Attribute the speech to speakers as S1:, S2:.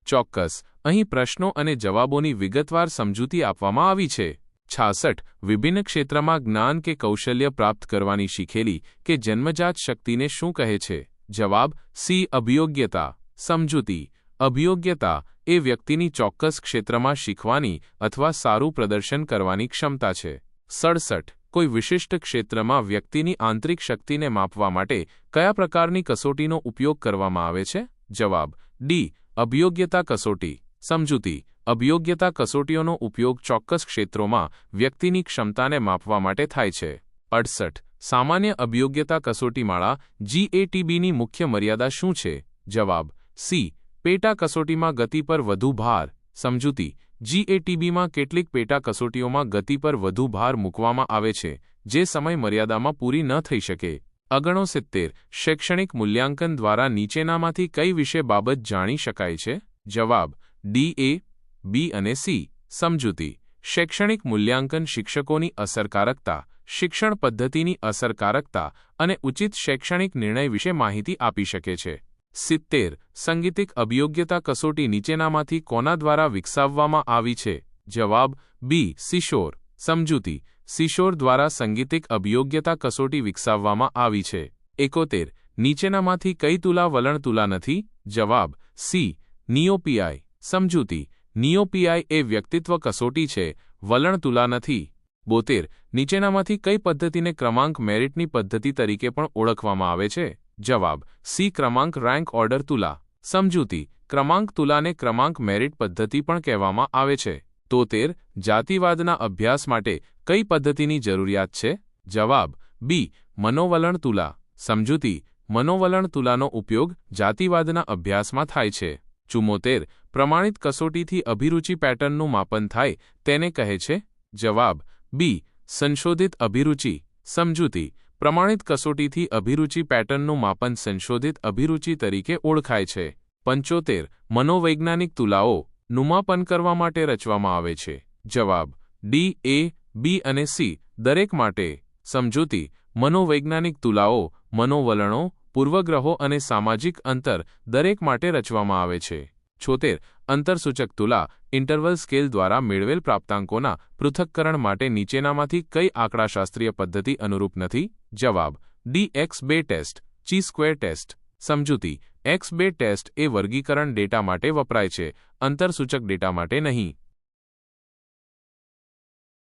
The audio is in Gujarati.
S1: ચોક્કસ, અહીં પ્રશ્નો અને જવાબોની વિગતવાર સમજૂતી આપવામાં આવી છે. 66. વિભિન્ન ક્ષેત્રમાં જ્ઞાન કે કૌશલ્ય પ્રાપ્ત કરવાની શીખેલી કે જન્મજાત શક્તિને શું કહે છે? જવાબ સી. અભિયોગ્યતા. સમજૂતી. અભિયોગ્યતા એ વ્યક્તિની ચોક્કસ ક્ષેત્રમાં શીખવાની અથવા સારું પ્રદર્શન કરવાની ક્ષમતા છે. 67. કોઈ વિશિષ્ટ ક્ષેત્રમાં વ્યક્તિની આંતરિક શક્તિને માપવા માટે કયા પ્રકારની કસોટીનો ઉપયોગ કરવામાં આવે છે? જવાબ ડી. અભિયોગ્યતા કસોટી. સમજૂતી. અભિયોગ્યતા કસોટીઓનો ઉપયોગ ચોક્કસ ક્ષેત્રોમાં વ્યક્તિની ક્ષમતાને માપવા માટે થાય છે. 68. સામાન્ય અભિયોગ્યતા કસોટીમાળા GATBની મુખ્ય મર્યાદા શું છે? જવાબ સી. પેટા કસોટીમાં ગતિ પર વધુ ભાર. સમજૂતી. GATBમાં કેટલીક પેટા કસોટીઓમાં ગતિ પર વધુ ભાર મૂકવામાં આવે છે જે સમય મર્યાદામાં પૂરી ન થઈ શકે. 69. શૈક્ષણિક મૂલ્યાંકન દ્વારા નીચેનામાંથી કઈ વિશે બાબત જાણી શકાય છે? જવાબ ડી. એ, બી અને સી. સમજૂતી. શૈક્ષણિક મૂલ્યાંકન શિક્ષકોની અસરકારકતા, શિક્ષણ પદ્ધતિની અસરકારકતા અને ઉચિત શૈક્ષણિક નિર્ણય વિશે માહિતી આપી શકે છે. 70. સંગીતિક અભિયોગ્યતા કસોટી નીચેનામાંથી કોના દ્વારા વિકસાવવામાં આવી છે? જવાબ બી. સિશોર. સમજૂતી. સિશોર દ્વારા સંગીતિક અભિયોગ્યતા કસોટી વિકસાવવામાં આવી છે. 71. નીચેનામાંથી કઈ તુલા વલણ તુલા નથી? જવાબ સી. નિયોપીઆઈ. સમજૂતી. નિયોપીઆઈ એ વ્યક્તિત્વ કસોટી છે, વલણ તુલા નથી. 72. નીચેનામાંથી કઈ પદ્ધતિને ક્રમાંક મેરિટની પદ્ધતિ તરીકે પણ ઓળખવામાં આવે છે? જવાબ સી. ક્રમાંક રેન્ક ઓર્ડર તુલા. સમજૂતી. ક્રમાંક તુલાને ક્રમાંક મેરિટ પદ્ધતિ પણ કહેવામાં આવે છે. 73. જાતિવાદના અભ્યાસ માટે કઈ પદ્ધતિની જરૂરિયાત છે? જવાબ બી. મનોવલણ તુલા. સમજૂતી. મનોવલણ તુલાનો ઉપયોગ જાતિવાદના અભ્યાસમાં થાય છે. 74. પ્રમાણિત કસોટીથી અભિરુચિ પેટર્નનું માપન થાય તેને કહે છે? જવાબ બી. સંશોધિત અભિરુચિ. સમજૂતી. પ્રમાણિત કસોટીથી અભિરુચિ પેટર્નનું માપન સંશોધિત અભિરુચિ તરીકે ઓળખાય છે. 75. મનોવૈજ્ઞાનિક તુલાઓ નું માપન કરવા માટે રચવામાં આવે છે? જવાબ ડી. એ, બી અને સી. દરેક માટે. સમજૂતી. મનોવૈજ્ઞાનિક તુલાઓ મનોવલણો, પૂર્વગ્રહો અને સામાજિક અંતર દરેક માટે રચવામાં આવે છે. 76. અંતરસૂચક તુલા ઇન્ટરવલ સ્કેલ દ્વારા મેળવેલ પ્રાપ્તાંકોના પૃથક્કરણ માટે નીચેનામાંથી કઈ આંકડાશાસ્ત્રીય પદ્ધતિ અનુરૂપ નથી? જવાબ ડી. X2 test, ચી-સ્ક્વેર test. સમજૂતી. X2 ટેસ્ટ એ વર્ગીકરણ ડેટા માટે વપરાય છે, અંતરસૂચક ડેટા માટે નહીં.